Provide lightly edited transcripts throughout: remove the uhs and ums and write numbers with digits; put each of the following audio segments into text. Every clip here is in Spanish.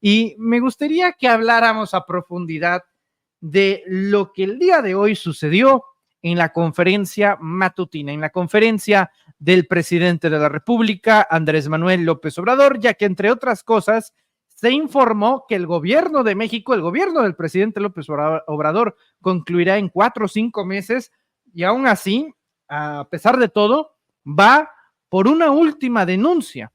y me gustaría que habláramos a profundidad de lo que el día de hoy sucedió en la conferencia matutina, en la conferencia del presidente de la República, Andrés Manuel López Obrador, ya que entre otras cosas se informó que el gobierno de México, el gobierno del presidente López Obrador, concluirá en 4 o 5 meses y aún así, a pesar de todo, va por una última denuncia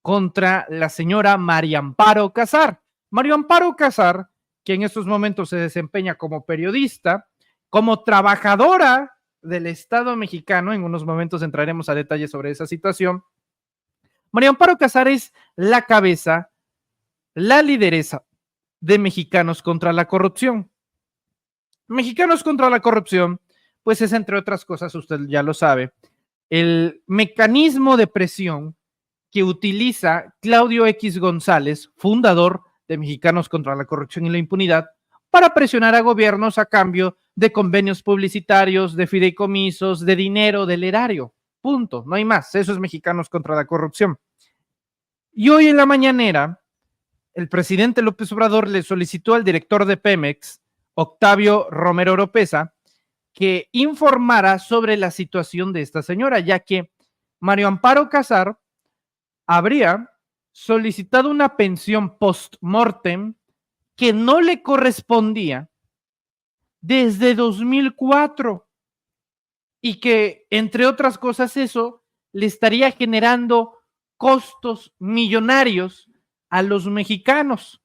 contra la señora María Amparo Casar. María Amparo Casar, que en estos momentos se desempeña como periodista, como trabajadora del Estado mexicano, en unos momentos entraremos a detalles sobre esa situación. María Amparo Casar es la cabeza, la lideresa de Mexicanos contra la Corrupción. Mexicanos contra la Corrupción, pues es, entre otras cosas, usted ya lo sabe, el mecanismo de presión que utiliza Claudio X González, fundador de Mexicanos contra la Corrupción y la Impunidad, para presionar a gobiernos a cambio de convenios publicitarios, de fideicomisos, de dinero, del erario. Punto, no hay más. Eso es Mexicanos contra la Corrupción. Y hoy en la mañanera, el presidente López Obrador le solicitó al director de Pemex, Octavio Romero Oropeza, que informara sobre la situación de esta señora, ya que María Amparo Casar habría solicitado una pensión post-mortem que no le correspondía desde 2004 y que, entre otras cosas, eso le estaría generando costos millonarios a los mexicanos.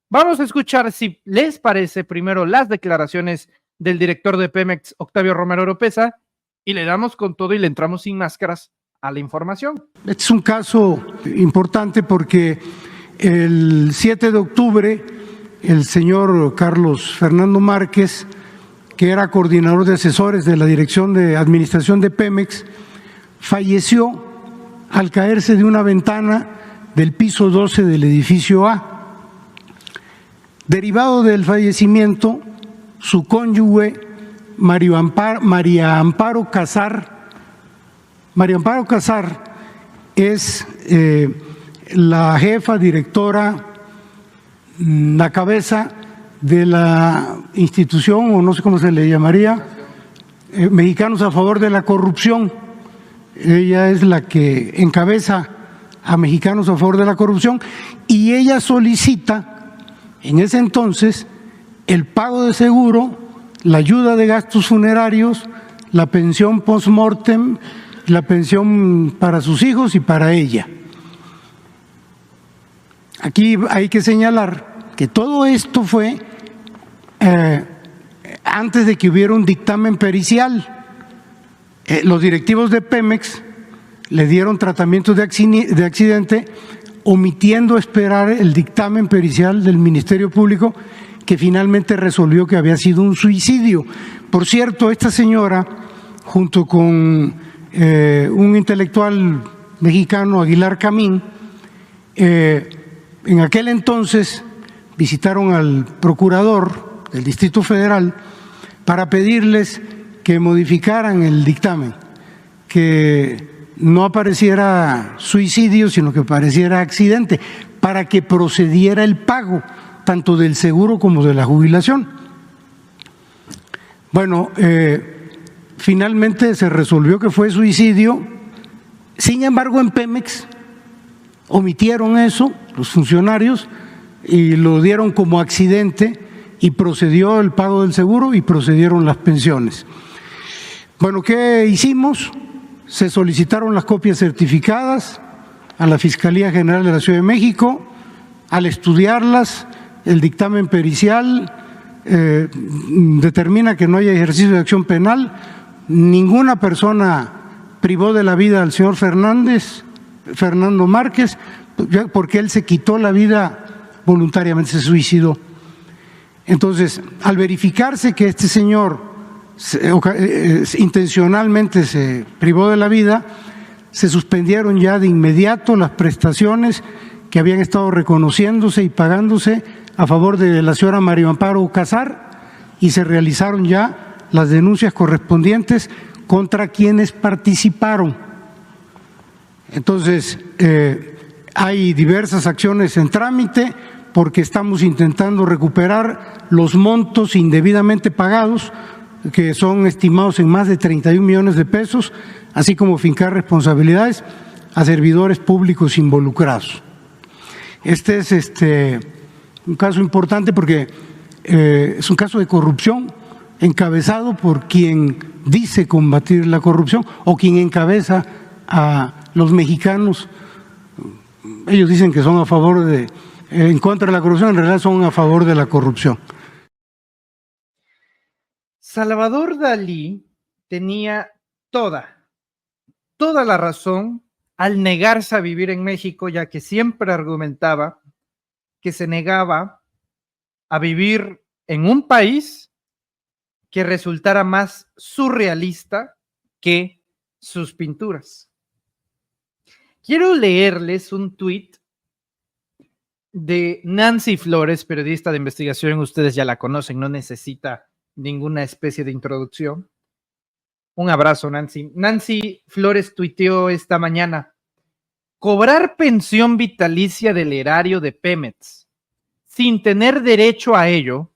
Vamos a escuchar, si les parece, primero las declaraciones del director de Pemex, Octavio Romero Oropeza, y le damos con todo y le entramos sin máscaras a la información. Este es un caso importante porque el 7 de octubre el señor Carlos Fernando Márquez, que era coordinador de asesores de la Dirección de Administración de Pemex, falleció al caerse de una ventana del piso 12 del edificio A. Derivado del fallecimiento, su cónyuge María Amparo Casar es la jefa directora, la cabeza de la institución, o no sé cómo se le llamaría, Mexicanos a Favor de la Corrupción. Ella es la que encabeza a Mexicanos a Favor de la Corrupción y ella solicita en ese entonces el pago de seguro, la ayuda de gastos funerarios, la pensión post-mortem, la pensión para sus hijos y para ella. Aquí hay que señalar que todo esto fue antes de que hubiera un dictamen pericial. Los directivos de Pemex le dieron tratamiento de accidente, omitiendo esperar el dictamen pericial del Ministerio Público, que finalmente resolvió que había sido un suicidio. Por cierto, esta señora, junto con un intelectual mexicano, Aguilar Camín, en aquel entonces visitaron al procurador del Distrito Federal para pedirles que modificaran el dictamen, que no apareciera suicidio, sino que apareciera accidente, para que procediera el pago tanto del seguro como de la jubilación. Bueno, finalmente se resolvió que fue suicidio. Sin embargo, en Pemex omitieron eso, los funcionarios, y lo dieron como accidente y procedió el pago del seguro y procedieron las pensiones. Bueno, ¿qué hicimos? Se solicitaron las copias certificadas a la Fiscalía General de la Ciudad de México. Al estudiarlas, el dictamen pericial determina que no hay ejercicio de acción penal. Ninguna persona privó de la vida al señor Fernando Márquez, porque él se quitó la vida voluntariamente, se suicidó. Entonces, al verificarse que este señor intencionalmente se privó de la vida, se suspendieron ya de inmediato las prestaciones que habían estado reconociéndose y pagándose a favor de la señora María Amparo Casar y se realizaron ya las denuncias correspondientes contra quienes participaron. Entonces, hay diversas acciones en trámite. porque estamos intentando recuperar los montos indebidamente pagados, que son estimados en más de 31 millones de pesos, así como fincar responsabilidades a servidores públicos involucrados. Este es un caso importante porque es un caso de corrupción encabezado por quien dice combatir la corrupción o quien encabeza a los mexicanos. Ellos dicen que son a favor en contra de la corrupción, en realidad son a favor de la corrupción. Salvador Dalí tenía toda la razón al negarse a vivir en México, ya que siempre argumentaba que se negaba a vivir en un país que resultara más surrealista que sus pinturas. Quiero leerles un tuit de Nancy Flores, periodista de investigación. Ustedes ya la conocen, no necesita ninguna especie de introducción. Un abrazo, Nancy. Nancy Flores tuiteó esta mañana: cobrar pensión vitalicia del erario de Pemex sin tener derecho a ello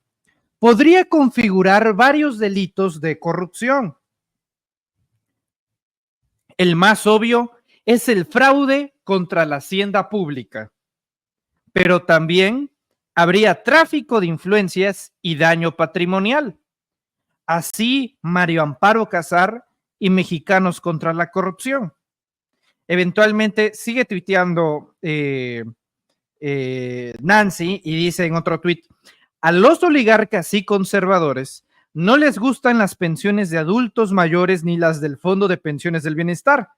podría configurar varios delitos de corrupción. El más obvio es el fraude contra la hacienda pública, pero también habría tráfico de influencias y daño patrimonial. Así, Mario Amparo Casar y Mexicanos contra la Corrupción. Eventualmente sigue tuiteando Nancy y dice en otro tuit: a los oligarcas y conservadores no les gustan las pensiones de adultos mayores ni las del Fondo de Pensiones del Bienestar.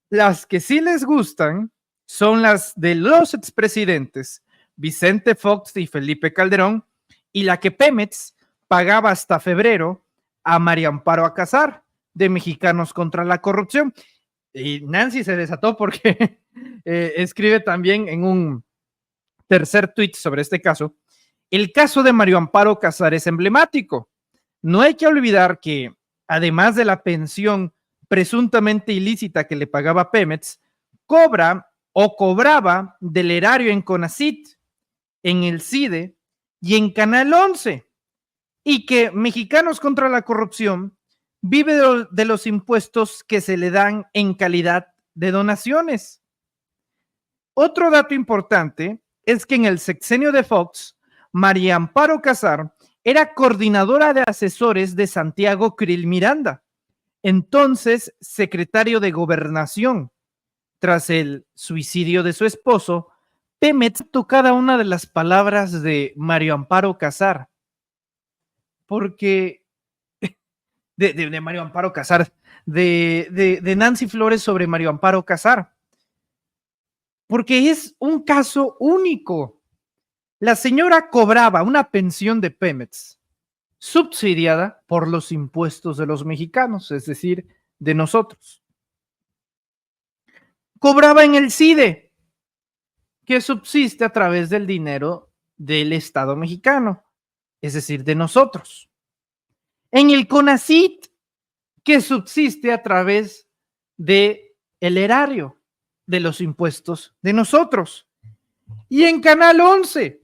Las que sí les gustan son las de los expresidentes Vicente Fox y Felipe Calderón, y la que Pemex pagaba hasta febrero a María Amparo Casar, de Mexicanos contra la Corrupción. Y Nancy se desató porque escribe también en un tercer tuit sobre este caso: el caso de Mario Amparo Casar es emblemático. No hay que olvidar que, además de la pensión presuntamente ilícita que le pagaba Pemex, cobraba del erario en CONACYT, en el CIDE y en Canal 11, y que Mexicanos contra la Corrupción vive de los impuestos que se le dan en calidad de donaciones. Otro dato importante es que en el sexenio de Fox, María Amparo Casar era coordinadora de asesores de Santiago Krill Miranda, entonces secretario de Gobernación. Tras el suicidio de su esposo, Pemex citó cada una de las palabras de Mario Amparo Casar, porque de Mario Amparo Casar, de Nancy Flores sobre Mario Amparo Casar, porque es un caso único. La señora cobraba una pensión de Pemex subsidiada por los impuestos de los mexicanos, es decir, de nosotros. Cobraba en el CIDE, que subsiste a través del dinero del Estado mexicano, es decir, de nosotros. En el CONACYT, que subsiste a través del erario, de los impuestos de nosotros. Y en Canal 11,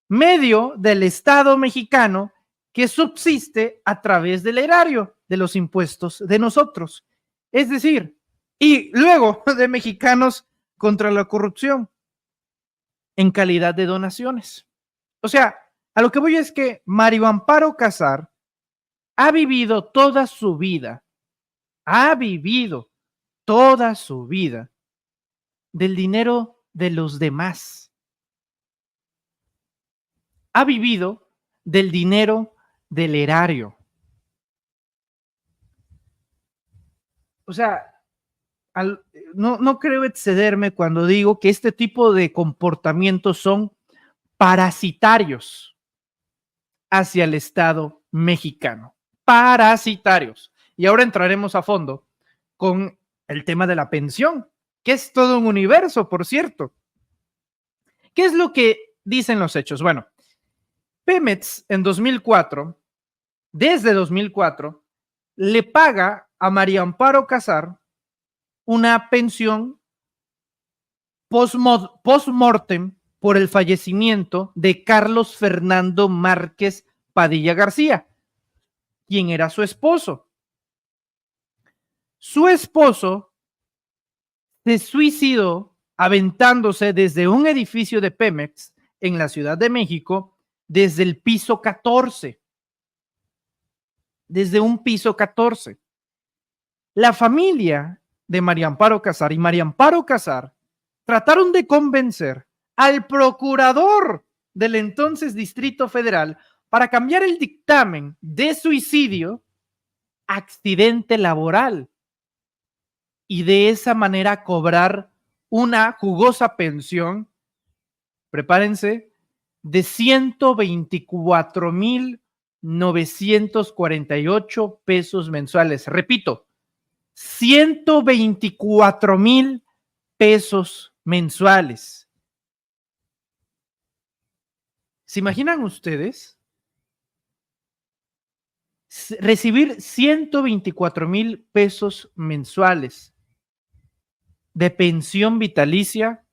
medio del Estado mexicano, que subsiste a través del erario, de los impuestos de nosotros. Es decir, y luego de Mexicanos contra la Corrupción, en calidad de donaciones. O sea, a lo que voy es que Mario Amparo Casar ha vivido toda su vida del dinero de los demás. Ha vivido del dinero del erario. O sea, no creo excederme cuando digo que este tipo de comportamientos son parasitarios hacia el Estado mexicano. Parasitarios. Y ahora entraremos a fondo con el tema de la pensión, que es todo un universo, por cierto. ¿Qué es lo que dicen los hechos? Bueno, Pemex en 2004, desde 2004, le paga a María Amparo Casar una pensión post-mortem por el fallecimiento de Carlos Fernando Márquez Padilla García, quien era su esposo. Su esposo se suicidó aventándose desde un edificio de Pemex en la Ciudad de México desde el piso 14. Desde un piso 14. La familia de María Amparo Casar y María Amparo Casar trataron de convencer al procurador del entonces Distrito Federal para cambiar el dictamen de suicidio a accidente laboral y de esa manera cobrar una jugosa pensión, prepárense, de 124,948 pesos mensuales. Repito, 124,000 pesos mensuales. ¿Se imaginan ustedes recibir 124,000 pesos mensuales de pensión vitalicia,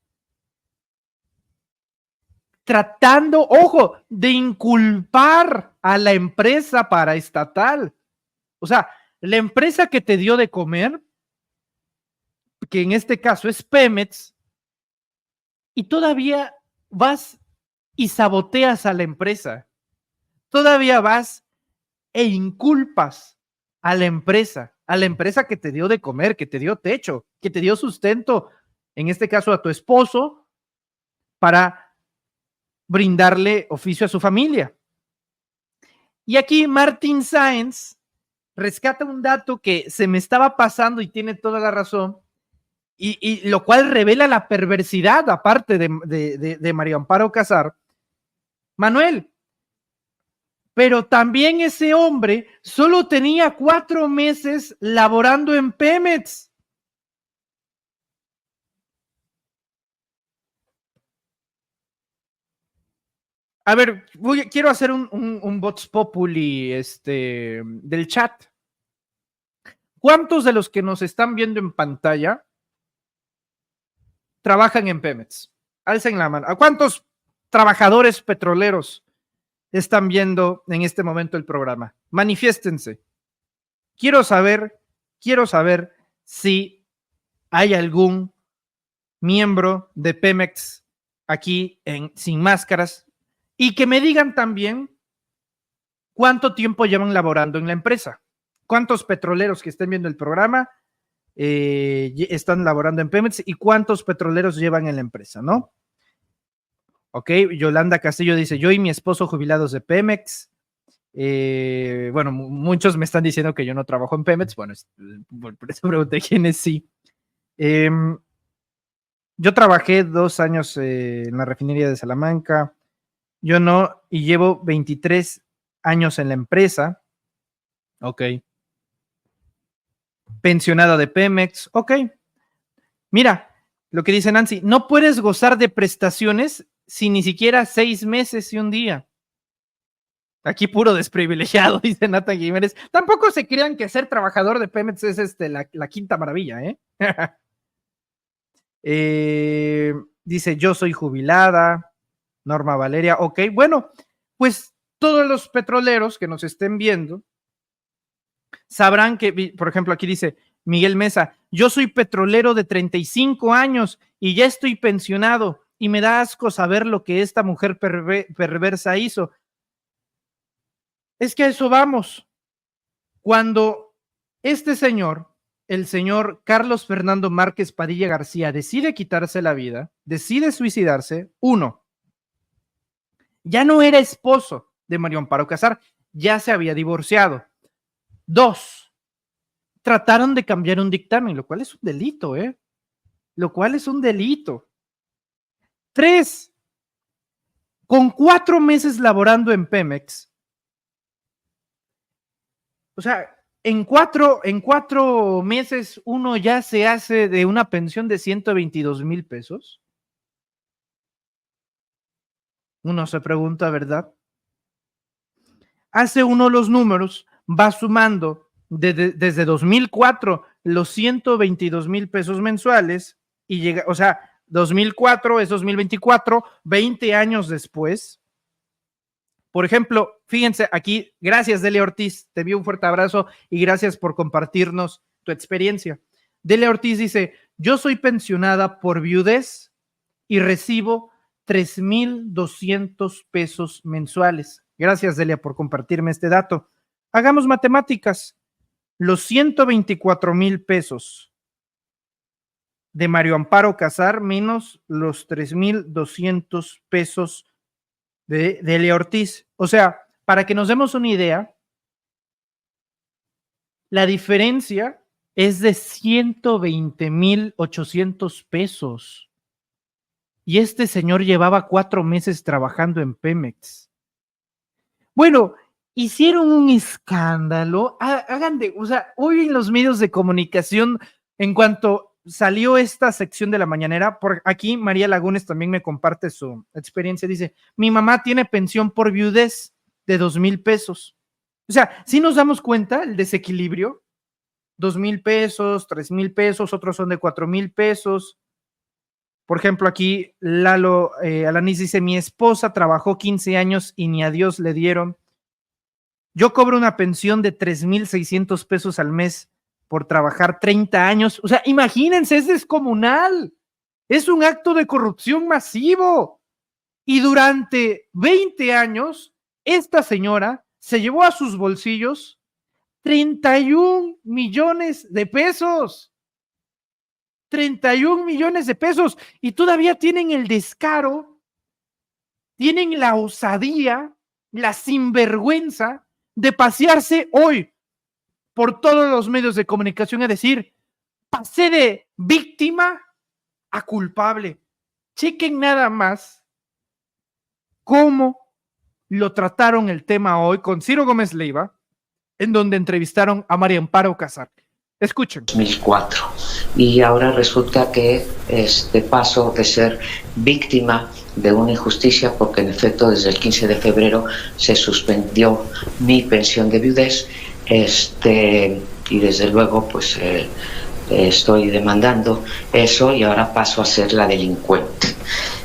tratando, ojo, de inculpar a la empresa paraestatal? O sea, la empresa que te dio de comer, que en este caso es Pemex, y todavía vas y saboteas a la empresa. Todavía vas e inculpas a la empresa que te dio de comer, que te dio techo, que te dio sustento, en este caso a tu esposo, para brindarle oficio a su familia. Y aquí Martín Sáenz rescata un dato que se me estaba pasando y tiene toda la razón, y lo cual revela la perversidad, aparte de María Amparo Casar. Manuel, pero también ese hombre solo tenía 4 meses laborando en Pemex. A ver, quiero hacer un Vox Populi del chat. ¿Cuántos de los que nos están viendo en pantalla trabajan en Pemex? Alcen la mano. ¿A cuántos trabajadores petroleros están viendo en este momento el programa? Manifiéstense. Quiero saber si hay algún miembro de Pemex aquí Sin Máscaras, y que me digan también cuánto tiempo llevan laborando en la empresa. ¿Cuántos petroleros que estén viendo el programa están laborando en Pemex y cuántos petroleros llevan en la empresa, ¿no? Ok, Yolanda Castillo dice, yo y mi esposo jubilados de Pemex. Bueno, muchos me están diciendo que yo no trabajo en Pemex. Bueno, por eso pregunté quiénes sí. Yo trabajé 2 años en la refinería de Salamanca. Yo no, y llevo 23 años en la empresa. Ok. Pensionada de Pemex. Ok. Mira, lo que dice Nancy, no puedes gozar de prestaciones si ni siquiera 6 meses y un día. Aquí puro desprivilegiado, dice Nathan Jiménez. Tampoco se crean que ser trabajador de Pemex es la quinta maravilla, ¿eh? Dice, yo soy jubilada. Norma Valeria, ok. Bueno, pues todos los petroleros que nos estén viendo sabrán que, por ejemplo, aquí dice Miguel Mesa, yo soy petrolero de 35 años y ya estoy pensionado y me da asco saber lo que esta mujer perversa hizo. Es que a eso vamos. Cuando este señor, el señor Carlos Fernando Márquez Padilla García, decide quitarse la vida, decide suicidarse, uno, ya no era esposo de María Amparo Casar, ya se había divorciado. 2, trataron de cambiar un dictamen, lo cual es un delito, Lo cual es un delito. 3, con 4 meses laborando en Pemex, o sea, en cuatro meses uno ya se hace de una pensión de 122,000 pesos. Uno se pregunta, ¿verdad? Hace uno los números, va sumando desde 2004 los 122,000 pesos mensuales y llega, o sea, 2004 es 2024, 20 años después. Por ejemplo, fíjense aquí, gracias Delia Ortiz, te envío un fuerte abrazo y gracias por compartirnos tu experiencia. Delia Ortiz dice, yo soy pensionada por viudez y recibo 3,200 pesos mensuales. Gracias Delia por compartirme este dato. Hagamos matemáticas. Los 124,000 pesos de Mario Amparo Casar menos los 3,200 pesos de Delia Ortiz. O sea, para que nos demos una idea, la diferencia es de 120,800 pesos. Y este señor llevaba 4 meses trabajando en Pemex. Bueno, hicieron un escándalo. O sea, hoy en los medios de comunicación, en cuanto salió esta sección de la mañanera, por aquí María Lagunes también me comparte su experiencia, dice, mi mamá tiene pensión por viudez de 2,000 pesos. O sea, si nos damos cuenta el desequilibrio, 2,000 pesos, 3,000 pesos, otros son de 4,000 pesos. Por ejemplo, aquí Lalo Alanis dice, mi esposa trabajó 15 años y ni a Dios le dieron. Yo cobro una pensión de 3,600 pesos al mes por trabajar 30 años. O sea, imagínense, es descomunal. Es un acto de corrupción masivo. Y durante 20 años, esta señora se llevó a sus bolsillos 31 millones de pesos. 31 millones de pesos. Y todavía tienen el descaro, tienen la osadía, la sinvergüenza de pasearse hoy por todos los medios de comunicación a decir, pasé de víctima a culpable. Chequen nada más cómo lo trataron el tema hoy con Ciro Gómez Leiva, en donde entrevistaron a María Amparo Casar. Escuchen. 2004. Y ahora resulta que paso de ser víctima de una injusticia, porque en efecto desde el 15 de febrero se suspendió mi pensión de viudez, y desde luego pues estoy demandando eso y ahora paso a ser la delincuente.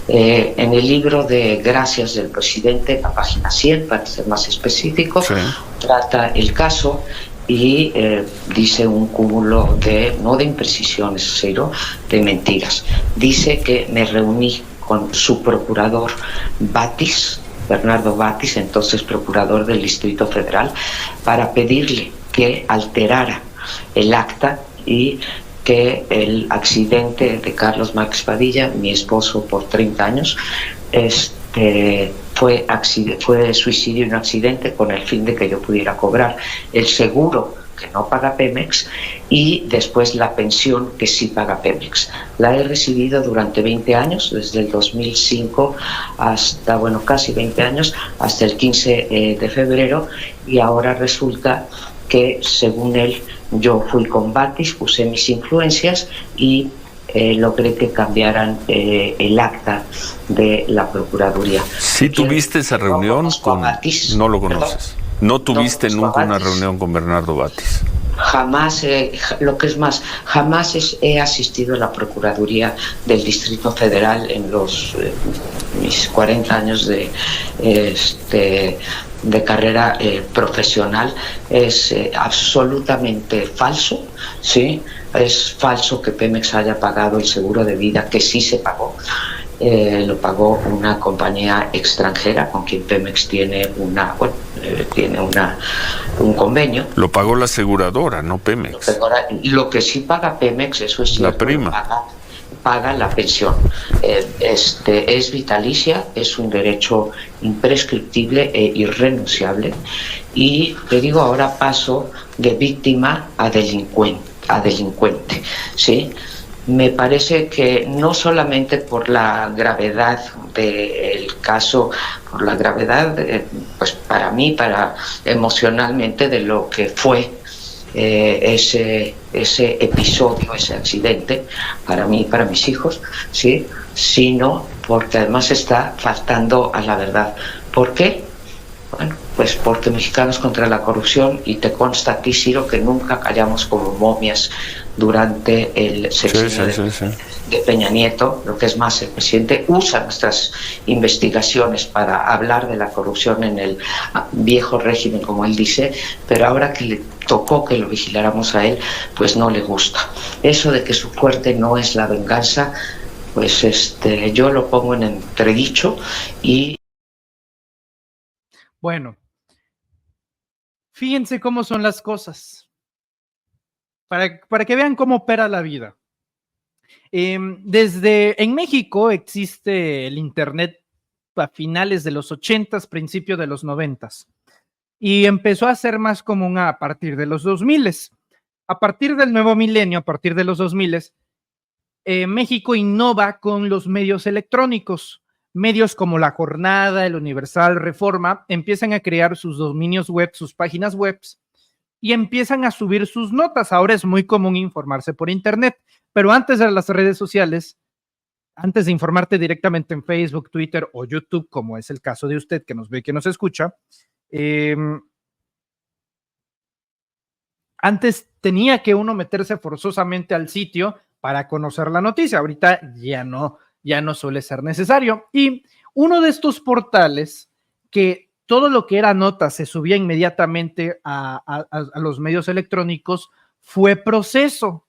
En el libro de Gracias del presidente, la página 100, para ser más específico, sí, trata el caso y dice un cúmulo no de imprecisiones, sino de mentiras. Dice que me reuní con su procurador Batis, Bernardo Batis, entonces procurador del Distrito Federal, para pedirle que alterara el acta y que el accidente de Carlos Márquez Padilla, mi esposo por 30 años, fue suicidio y un accidente, con el fin de que yo pudiera cobrar el seguro que no paga Pemex y después la pensión que sí paga Pemex. La he recibido durante 20 años, desde el 2005 hasta, bueno, casi 20 años, hasta el 15 de febrero, y ahora resulta que, según él, yo fui con Batis, puse mis influencias y logré que cambiaran el acta de la Procuraduría. ¿Sí tuviste esa reunión con Batis? No lo conoces. ¿Perdón? ¿No tuviste nunca una reunión con Bernardo Batis? Jamás, lo que es más, jamás he asistido a la Procuraduría del Distrito Federal en mis 40 años de carrera profesional. Es absolutamente falso, ¿sí? Es falso que Pemex haya pagado el seguro de vida, que sí se pagó. Lo pagó una compañía extranjera con quien Pemex tiene un convenio. Lo pagó la aseguradora, no Pemex. Lo que sí paga Pemex, eso es cierto, la prima. Paga la pensión. Es vitalicia, es un derecho imprescriptible e irrenunciable. Y te digo, ahora paso de víctima a delincuente, ¿sí? Me parece que no solamente por la gravedad del caso, por la gravedad, pues para mí, emocionalmente, de lo que fue ese episodio, ese accidente, para mí y para mis hijos, ¿sí? Sino porque además está faltando a la verdad. ¿Por qué? Bueno, pues porque Mexicanos contra la Corrupción, y te consta aquí, Ciro, que nunca callamos como momias durante el sexenio de Peña Nieto. Lo que es más, el presidente usa nuestras investigaciones para hablar de la corrupción en el viejo régimen, como él dice, pero ahora que le tocó que lo vigiláramos a él, pues no le gusta. Eso de que su fuerte no es la venganza, pues yo lo pongo en entredicho. Y bueno, fíjense cómo son las cosas, para que vean cómo opera la vida. En México existe el Internet a finales de los 80s, principios de los 90s, y empezó a ser más común a partir de los 2000s. A partir del nuevo milenio, a partir de los 2000s, México innova con los medios electrónicos. Medios como La Jornada, El Universal, Reforma, empiezan a crear sus dominios web, sus páginas web, y empiezan a subir sus notas. Ahora es muy común informarse por internet, pero antes de las redes sociales, antes de informarte directamente en Facebook, Twitter o YouTube, como es el caso de usted que nos ve y que nos escucha, antes tenía que uno meterse forzosamente al sitio para conocer la noticia. Ahorita ya no suele ser necesario. Y uno de estos portales que todo lo que era nota se subía inmediatamente a los medios electrónicos fue Proceso.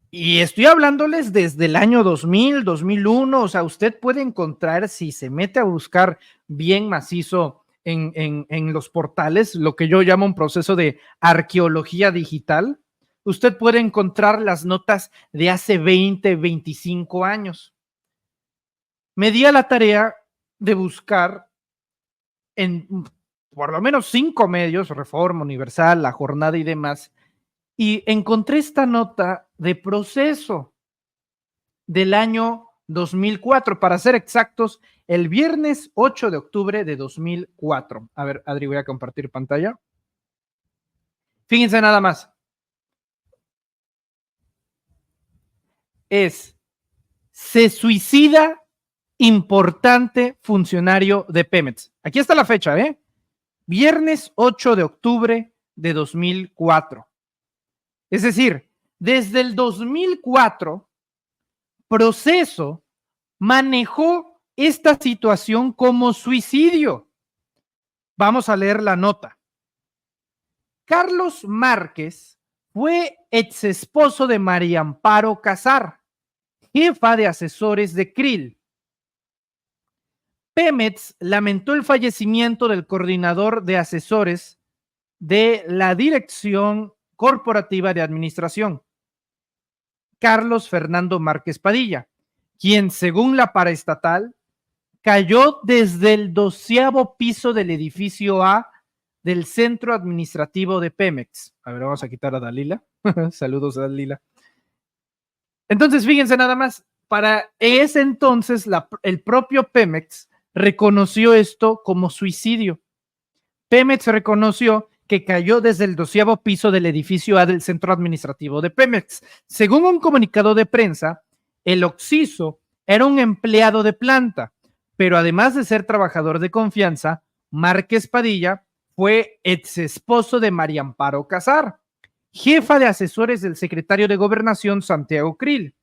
Y estoy hablándoles desde el año 2000, 2001, o sea, usted puede encontrar, si se mete a buscar bien macizo en los portales, lo que yo llamo un proceso de arqueología digital, usted puede encontrar las notas de hace 20, 25 años. Me di a la tarea de buscar en por lo menos 5 medios, Reforma, Universal, La Jornada y demás, y encontré esta nota de Proceso del año 2004, para ser exactos, el viernes 8 de octubre de 2004. A ver, Adri, voy a compartir pantalla. Fíjense nada más. Se suicida importante funcionario de Pemex. Aquí está la fecha, Viernes 8 de octubre de 2004. Es decir, desde el 2004, Proceso manejó esta situación como suicidio. Vamos a leer la nota. Carlos Márquez fue exesposo de María Amparo Casar, jefa de asesores de Krill. Pemex lamentó el fallecimiento del coordinador de asesores de la Dirección Corporativa de Administración, Carlos Fernando Márquez Padilla, quien, según la paraestatal, cayó desde el 12º piso del edificio A del Centro Administrativo de Pemex. A ver, vamos a quitar a Dalila. Saludos a Dalila. Entonces, fíjense nada más, para ese entonces el propio Pemex reconoció esto como suicidio. Pemex reconoció que cayó desde el 12º piso del edificio A del Centro Administrativo de Pemex. Según un comunicado de prensa, el occiso era un empleado de planta, pero además de ser trabajador de confianza, Márquez Padilla fue exesposo de María Amparo Casar, jefa de asesores del secretario de Gobernación Santiago Krill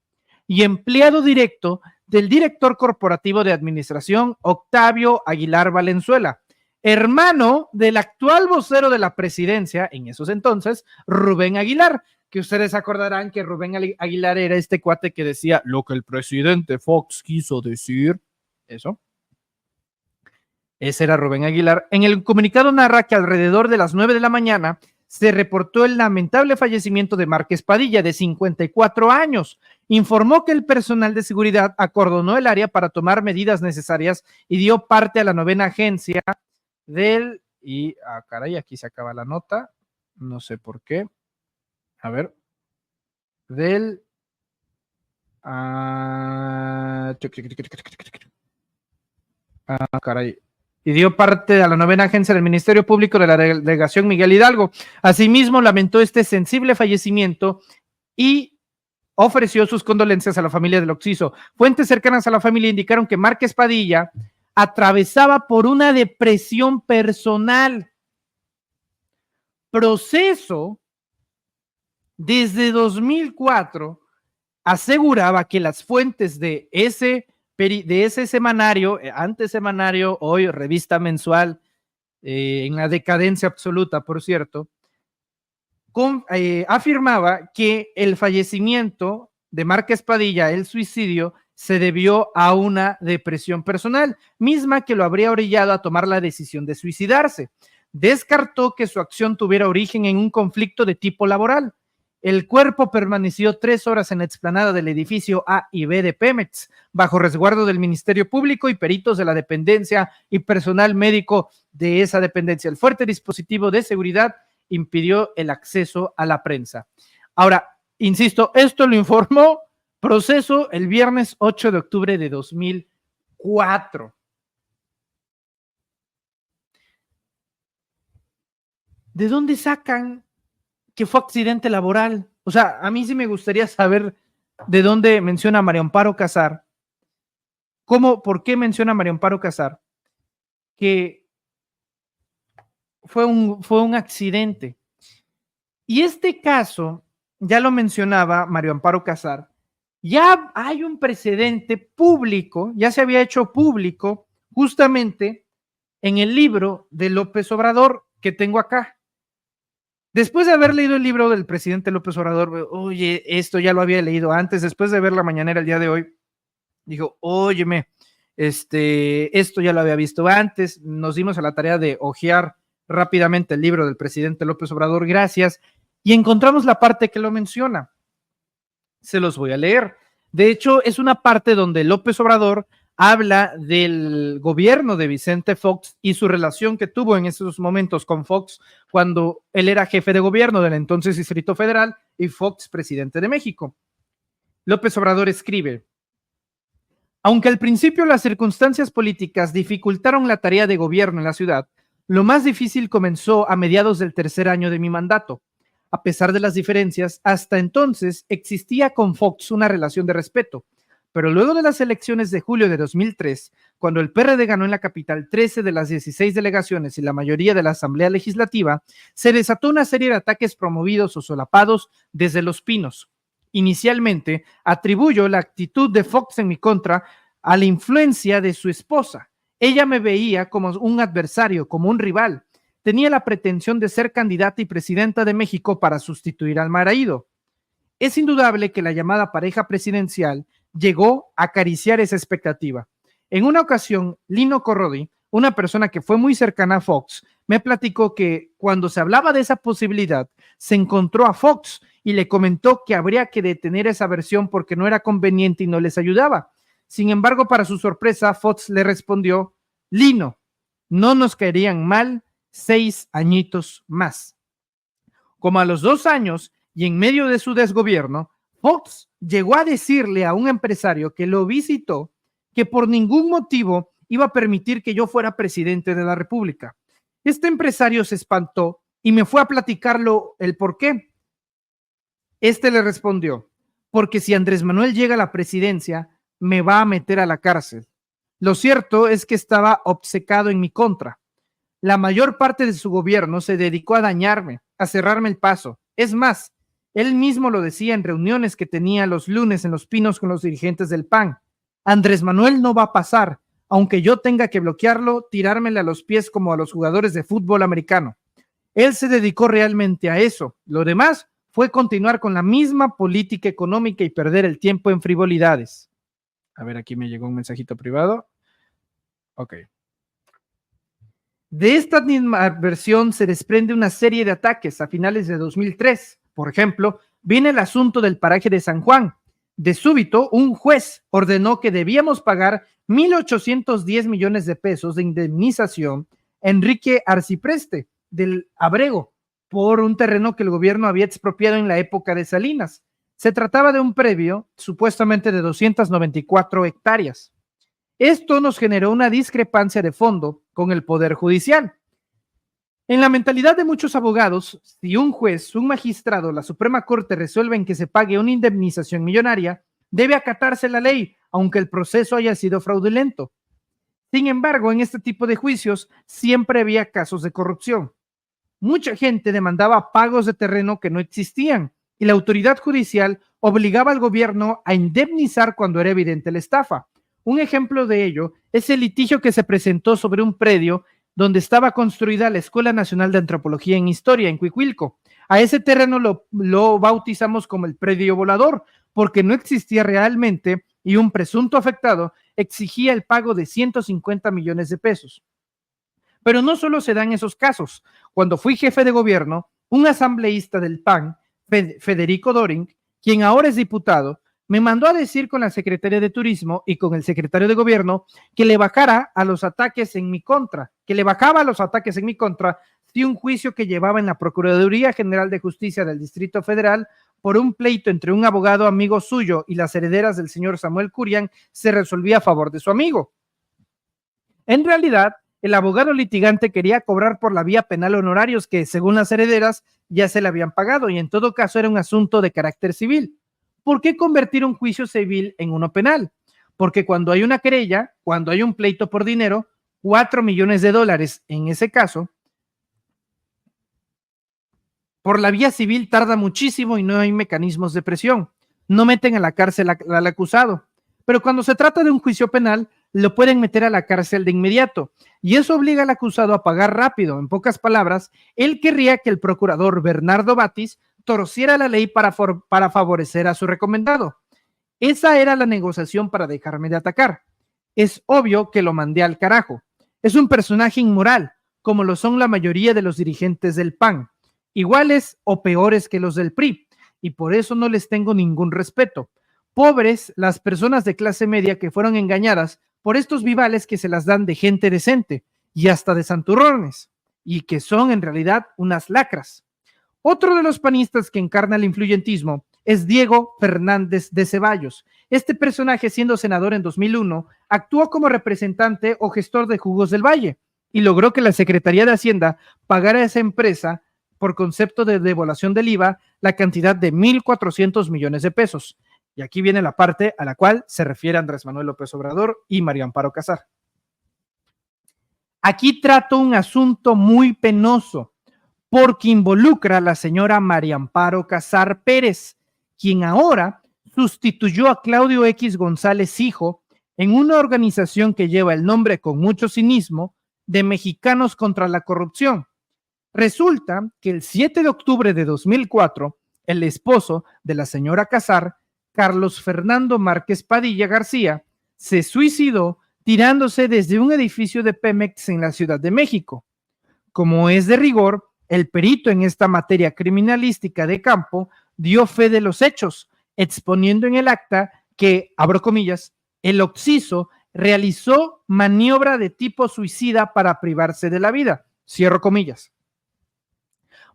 y empleado directo del director corporativo de administración Octavio Aguilar Valenzuela, hermano del actual vocero de la presidencia en esos entonces, Rubén Aguilar, que ustedes acordarán que Rubén Aguilar era este cuate que decía lo que el presidente Fox quiso decir, eso. Ese era Rubén Aguilar. En el comunicado narra que alrededor de las 9 de la mañana se reportó el lamentable fallecimiento de Márquez Padilla, de 54 años. Informó que el personal de seguridad acordonó el área para tomar medidas necesarias y dio parte a la 9ª agencia del... Y, caray, aquí se acaba la nota. No sé por qué. A ver. Del... caray. Y dio parte a la 9ª agencia del Ministerio Público de la Delegación Miguel Hidalgo. Asimismo, lamentó este sensible fallecimiento y ofreció sus condolencias a la familia del occiso. Fuentes cercanas a la familia indicaron que Márquez Padilla atravesaba por una depresión personal. Proceso, desde 2004, aseguraba que las fuentes de ese semanario, antes semanario, hoy revista mensual, en la decadencia absoluta, por cierto, afirmaba que el fallecimiento de Márquez Padilla, el suicidio, se debió a una depresión personal, misma que lo habría orillado a tomar la decisión de suicidarse. Descartó que su acción tuviera origen en un conflicto de tipo laboral. El cuerpo permaneció 3 horas en la explanada del edificio A y B de Pemex, bajo resguardo del Ministerio Público y peritos de la dependencia y personal médico de esa dependencia. El fuerte dispositivo de seguridad impidió el acceso a la prensa. Ahora, insisto, esto lo informó Proceso el viernes 8 de octubre de 2004. ¿De dónde sacan que fue accidente laboral? O sea, a mí sí me gustaría saber de dónde menciona María Amparo Casar. ¿Por qué menciona María Amparo Casar que fue un accidente? Y este caso, ya lo mencionaba María Amparo Casar, ya hay un precedente público, ya se había hecho público justamente en el libro de López Obrador que tengo acá. Después de haber leído el libro del presidente López Obrador, oye, esto ya lo había leído antes. Después de ver la mañanera el día de hoy, dijo, óyeme, esto ya lo había visto antes. Nos dimos a la tarea de hojear rápidamente el libro del presidente López Obrador, gracias, y encontramos la parte que lo menciona. Se los voy a leer. De hecho, es una parte donde López Obrador habla del gobierno de Vicente Fox y su relación que tuvo en esos momentos con Fox cuando él era jefe de gobierno del entonces Distrito Federal y Fox presidente de México. López Obrador escribe: aunque al principio las circunstancias políticas dificultaron la tarea de gobierno en la ciudad, lo más difícil comenzó a mediados del tercer año de mi mandato. A pesar de las diferencias, hasta entonces existía con Fox una relación de respeto. Pero luego de las elecciones de julio de 2003, cuando el PRD ganó en la capital 13 de las 16 delegaciones y la mayoría de la Asamblea Legislativa, se desató una serie de ataques promovidos o solapados desde Los Pinos. Inicialmente, atribuyo la actitud de Fox en mi contra a la influencia de su esposa. Ella me veía como un adversario, como un rival. Tenía la pretensión de ser candidata y presidenta de México para sustituir al marido. Es indudable que la llamada pareja presidencial llegó a acariciar esa expectativa. En una ocasión, Lino Corrodi, una persona que fue muy cercana a Fox, me platicó que cuando se hablaba de esa posibilidad, se encontró a Fox y le comentó que habría que detener esa versión porque no era conveniente y no les ayudaba. Sin embargo, para su sorpresa, Fox le respondió: Lino, no nos caerían mal 6 añitos más. Como a los 2 años y en medio de su desgobierno, Fox llegó a decirle a un empresario que lo visitó que por ningún motivo iba a permitir que yo fuera presidente de la República. Este empresario se espantó y me fue a platicarlo el por qué. Este le respondió: porque si Andrés Manuel llega a la presidencia, me va a meter a la cárcel. Lo cierto es que estaba obcecado en mi contra. La mayor parte de su gobierno se dedicó a dañarme, a cerrarme el paso. Es más, él mismo lo decía en reuniones que tenía los lunes en Los Pinos con los dirigentes del PAN. Andrés Manuel no va a pasar, aunque yo tenga que bloquearlo, tirármele a los pies como a los jugadores de fútbol americano. Él se dedicó realmente a eso. Lo demás fue continuar con la misma política económica y perder el tiempo en frivolidades. A ver, aquí me llegó un mensajito privado. Ok. De esta misma versión se desprende una serie de ataques a finales de 2003. Por ejemplo, viene el asunto del paraje de San Juan. De súbito, un juez ordenó que debíamos pagar 1,810 millones de pesos de indemnización a Enrique Arcipreste del Abrego por un terreno que el gobierno había expropiado en la época de Salinas. Se trataba de un predio supuestamente de 294 hectáreas. Esto nos generó una discrepancia de fondo con el Poder Judicial. En la mentalidad de muchos abogados, si un juez, un magistrado, la Suprema Corte resuelven que se pague una indemnización millonaria, debe acatarse la ley, aunque el proceso haya sido fraudulento. Sin embargo, en este tipo de juicios siempre había casos de corrupción. Mucha gente demandaba pagos de terreno que no existían y la autoridad judicial obligaba al gobierno a indemnizar cuando era evidente la estafa. Un ejemplo de ello es el litigio que se presentó sobre un predio donde estaba construida la Escuela Nacional de Antropología en Historia, en Cuicuilco. A ese terreno lo bautizamos como el predio volador, porque no existía realmente y un presunto afectado exigía el pago de 150 millones de pesos. Pero no solo se dan esos casos. Cuando fui jefe de gobierno, un asambleísta del PAN, Federico Doring, quien ahora es diputado, me mandó a decir con la Secretaría de Turismo y con el secretario de Gobierno que le bajaba a los ataques en mi contra si un juicio que llevaba en la Procuraduría General de Justicia del Distrito Federal por un pleito entre un abogado amigo suyo y las herederas del señor Samuel Curian se resolvía a favor de su amigo. En realidad, el abogado litigante quería cobrar por la vía penal honorarios que, según las herederas, ya se le habían pagado y en todo caso era un asunto de carácter civil. ¿Por qué convertir un juicio civil en uno penal? Porque cuando hay una querella, cuando hay un pleito por dinero, $4 millones en ese caso, por la vía civil tarda muchísimo y no hay mecanismos de presión. No meten a la cárcel al acusado. Pero cuando se trata de un juicio penal, lo pueden meter a la cárcel de inmediato. Y eso obliga al acusado a pagar rápido. En pocas palabras, él querría que el procurador Bernardo Batis torciera la ley para favorecer a su recomendado. Esa era la negociación para dejarme de atacar. Es obvio que lo mandé al carajo. Es un personaje inmoral, como lo son la mayoría de los dirigentes del PAN, iguales o peores que los del PRI, y por eso no les tengo ningún respeto. Pobres las personas de clase media que fueron engañadas por estos vivales que se las dan de gente decente y hasta de santurrones, y que son en realidad unas lacras. Otro de los panistas que encarna el influyentismo es Diego Fernández de Ceballos. Este personaje, siendo senador en 2001, actuó como representante o gestor de Jugos del Valle y logró que la Secretaría de Hacienda pagara a esa empresa por concepto de devolución del IVA la cantidad de 1,400 millones de pesos. Y aquí viene la parte a la cual se refiere Andrés Manuel López Obrador y María Amparo Casar. Aquí trato un asunto muy penoso porque involucra a la señora María Amparo Casar Pérez, quien ahora sustituyó a Claudio X González Hijo en una organización que lleva el nombre con mucho cinismo de Mexicanos contra la Corrupción. Resulta que el 7 de octubre de 2004, el esposo de la señora Casar, Carlos Fernando Márquez Padilla García, se suicidó tirándose desde un edificio de Pemex en la Ciudad de México. Como es de rigor, el perito en esta materia criminalística de campo dio fe de los hechos, exponiendo en el acta que, abro comillas, el occiso realizó maniobra de tipo suicida para privarse de la vida, cierro comillas.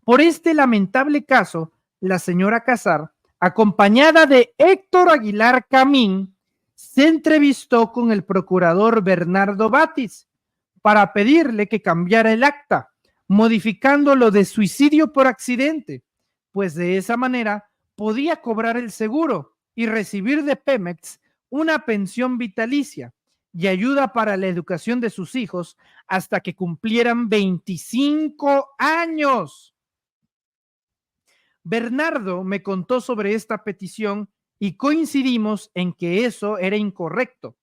Por este lamentable caso, la señora Casar, acompañada de Héctor Aguilar Camín, se entrevistó con el procurador Bernardo Batis para pedirle que cambiara el acta, modificándolo de suicidio por accidente, pues de esa manera podía cobrar el seguro y recibir de Pemex una pensión vitalicia y ayuda para la educación de sus hijos hasta que cumplieran 25 años. Bernardo me contó sobre esta petición y coincidimos en que eso era incorrecto.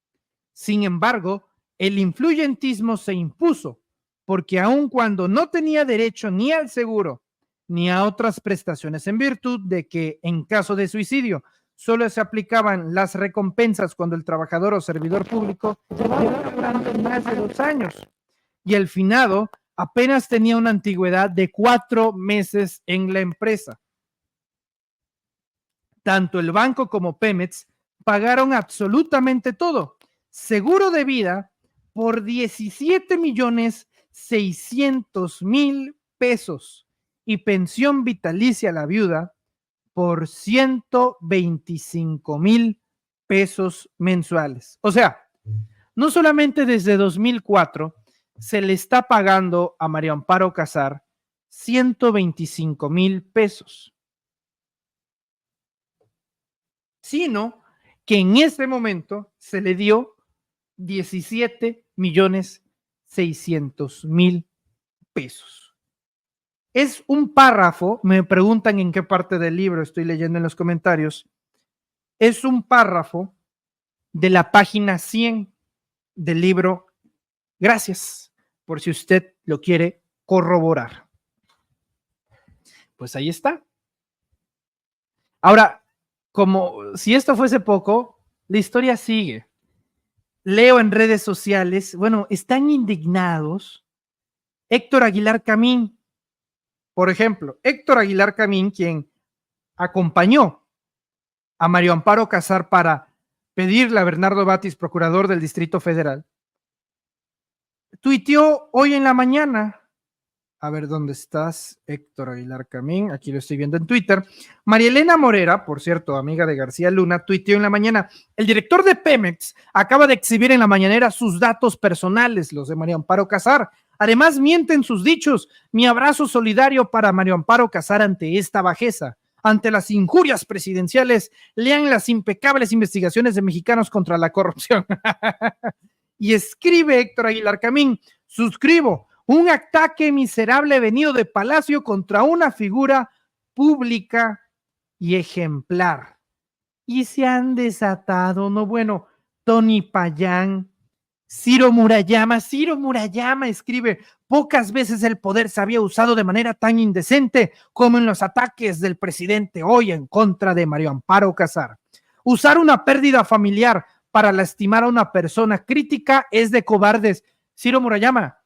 Sin embargo, el influyentismo se impuso, porque aun cuando no tenía derecho ni al seguro ni a otras prestaciones en virtud de que en caso de suicidio solo se aplicaban las recompensas cuando el trabajador o servidor público llevaba durante más de 2 años y el finado apenas tenía una antigüedad de 4 meses en la empresa. Tanto el banco como Pemex pagaron absolutamente todo, seguro de vida por 17,600,000 pesos y pensión vitalicia a la viuda por 125,000 pesos mensuales. O sea, no solamente desde 2004 se le está pagando a María Amparo Casar 125,000 pesos, sino que en ese momento se le dio 17,600,000 pesos. Es un párrafo, me preguntan en qué parte del libro estoy leyendo en los comentarios, es un párrafo de la página 100 del libro. Gracias, por si usted lo quiere corroborar. Pues ahí está. Ahora, como si esto fuese poco, la historia sigue. Leo en redes sociales, bueno, están indignados. Héctor Aguilar Camín, por ejemplo, Héctor Aguilar Camín, quien acompañó a Mario Amparo Casar para pedirle a Bernardo Batis, procurador del Distrito Federal, tuiteó hoy en la mañana. A ver, ¿dónde estás, Héctor Aguilar Camín? Aquí lo estoy viendo en Twitter. María Elena Morera, por cierto, amiga de García Luna, tuiteó en la mañana: el director de Pemex acaba de exhibir en la mañanera sus datos personales, los de Mario Amparo Casar. Además, mienten sus dichos. Mi abrazo solidario para Mario Amparo Casar ante esta bajeza. Ante las injurias presidenciales, lean las impecables investigaciones de Mexicanos contra la Corrupción. Y escribe Héctor Aguilar Camín: suscribo. Un ataque miserable venido de Palacio contra una figura pública y ejemplar. Y se han desatado, no bueno, Tony Payán, Ciro Murayama escribe: pocas veces el poder se había usado de manera tan indecente como en los ataques del presidente hoy en contra de Mario Amparo Casar. Usar una pérdida familiar para lastimar a una persona crítica es de cobardes. Ciro Murayama,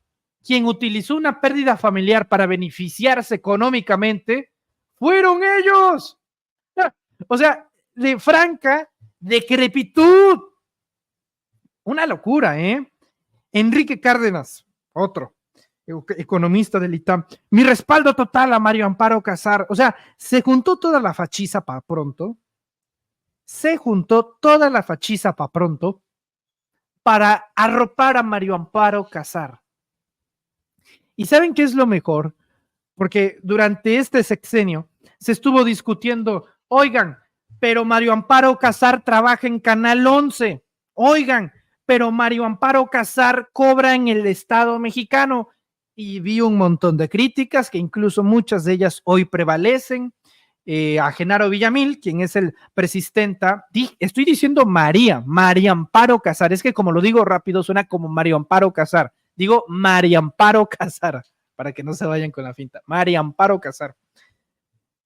quien utilizó una pérdida familiar para beneficiarse económicamente, fueron ellos. O sea, de franca decrepitud. Una locura, ¿eh? Enrique Cárdenas, otro economista del ITAM: mi respaldo total a Mario Amparo Casar. O sea, se juntó toda la fachiza para pronto. Para arropar a Mario Amparo Casar. ¿Y saben qué es lo mejor? Porque durante este sexenio se estuvo discutiendo: oigan, pero Mario Amparo Casar trabaja en Canal 11. Oigan, pero Mario Amparo Casar cobra en el Estado mexicano. Y vi un montón de críticas, que incluso muchas de ellas hoy prevalecen. A Genaro Villamil, quien es el presidenta, estoy diciendo María Amparo Casar, es que como lo digo rápido suena como Mario Amparo Casar. Digo María Amparo Casar, para que no se vayan con la finta. María Amparo Casar.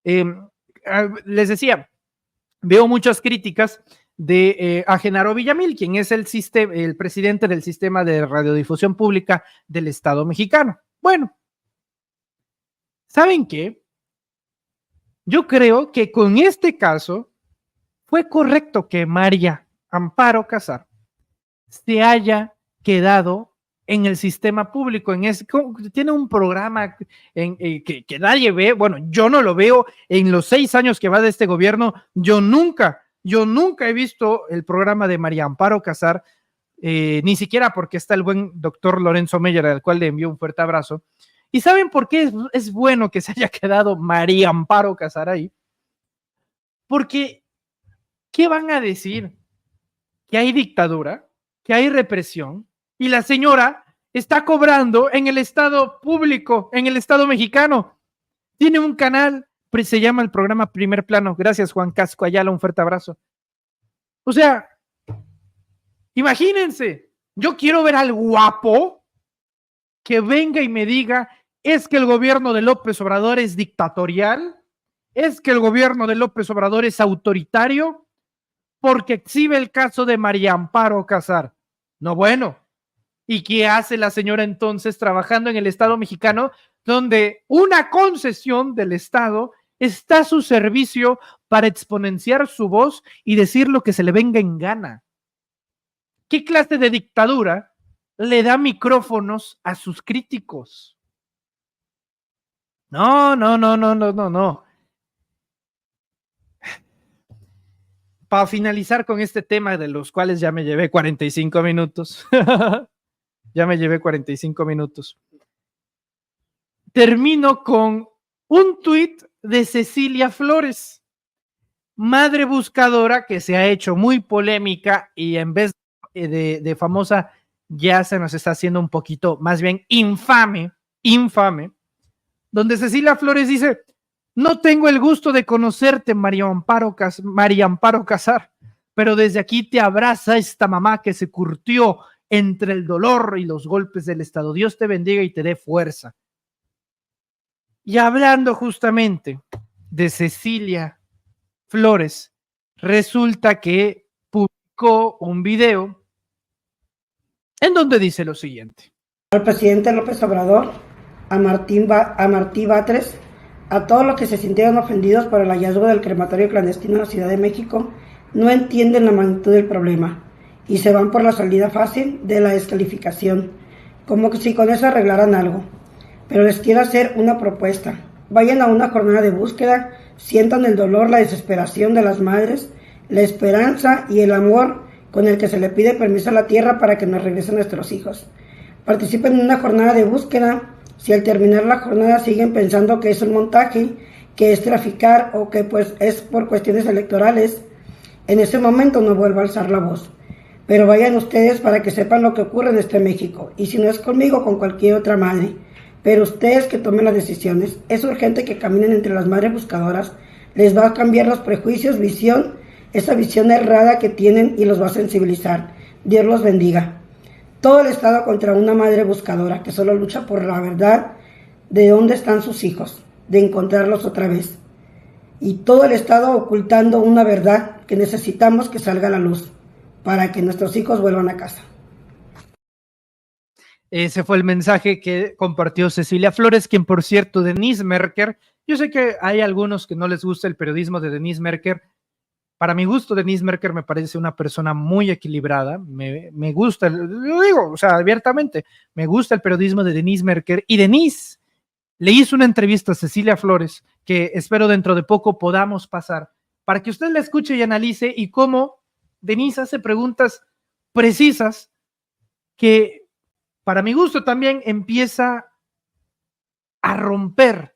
Les decía, veo muchas críticas a Genaro Villamil, quien es el presidente del Sistema de Radiodifusión Pública del Estado mexicano. Bueno, ¿saben qué? Yo creo que con este caso fue correcto que María Amparo Casar se haya quedado en el sistema público, tiene un programa que nadie ve. Bueno, yo no lo veo en los 6 años que va de este gobierno. Yo nunca he visto el programa de María Amparo Casar, ni siquiera porque está el buen doctor Lorenzo Meyer, al cual le envío un fuerte abrazo. ¿Y saben por qué es bueno que se haya quedado María Amparo Casar ahí? Porque, ¿qué van a decir? Que hay dictadura, que hay represión, y la señora está cobrando en el Estado público, en el Estado mexicano. Tiene un canal, se llama el programa Primer Plano. Gracias, Juan Casco Ayala, un fuerte abrazo. O sea, imagínense, yo quiero ver al guapo que venga y me diga: es que el gobierno de López Obrador es dictatorial, es que el gobierno de López Obrador es autoritario, porque exhibe el caso de María Amparo Casar. No, bueno. ¿Y qué hace la señora entonces trabajando en el Estado mexicano, donde una concesión del Estado está a su servicio para exponenciar su voz y decir lo que se le venga en gana? ¿Qué clase de dictadura le da micrófonos a sus críticos? No. Para finalizar con este tema, de los cuales ya me llevé 45 minutos. termino con un tuit de Cecilia Flores, madre buscadora que se ha hecho muy polémica y en vez de famosa ya se nos está haciendo un poquito más bien infame, donde Cecilia Flores dice: no tengo el gusto de conocerte, María Amparo Casar, pero desde aquí te abraza esta mamá que se curtió entre el dolor y los golpes del Estado. Dios te bendiga y te dé fuerza. Y hablando justamente de Cecilia Flores, resulta que publicó un video en donde dice lo siguiente: al presidente López Obrador, a Martí Batres, a todos los que se sintieron ofendidos por el hallazgo del crematorio clandestino en la Ciudad de México, no entienden la magnitud del problema y se van por la salida fácil de la descalificación, como que si con eso arreglaran algo. Pero les quiero hacer una propuesta. Vayan a una jornada de búsqueda, sientan el dolor, la desesperación de las madres, la esperanza y el amor con el que se le pide permiso a la tierra para que nos regresen nuestros hijos. Participen en una jornada de búsqueda. Si al terminar la jornada siguen pensando que es un montaje, que es traficar o que pues es por cuestiones electorales, en ese momento no vuelvo a alzar la voz. Pero vayan ustedes para que sepan lo que ocurre en este México. Y si no es conmigo, con cualquier otra madre. Pero ustedes que tomen las decisiones. Es urgente que caminen entre las madres buscadoras. Les va a cambiar los prejuicios, esa visión errada que tienen y los va a sensibilizar. Dios los bendiga. Todo el Estado contra una madre buscadora que solo lucha por la verdad de dónde están sus hijos, de encontrarlos otra vez. Y todo el Estado ocultando una verdad que necesitamos que salga a la luz para que nuestros hijos vuelvan a casa. Ese fue el mensaje que compartió Cecilia Flores, quien, por cierto, Denise Merker, yo sé que hay algunos que no les gusta el periodismo de Denise Merker. Para mi gusto, Denise Merker me parece una persona muy equilibrada. Me gusta, lo digo, o sea, abiertamente, me gusta el periodismo de Denise Merker. Y Denise le hizo una entrevista a Cecilia Flores, que espero dentro de poco podamos pasar, para que usted la escuche y analice, y cómo Denise hace preguntas precisas que, para mi gusto, también empieza a romper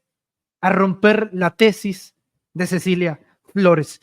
la tesis de Cecilia Flores.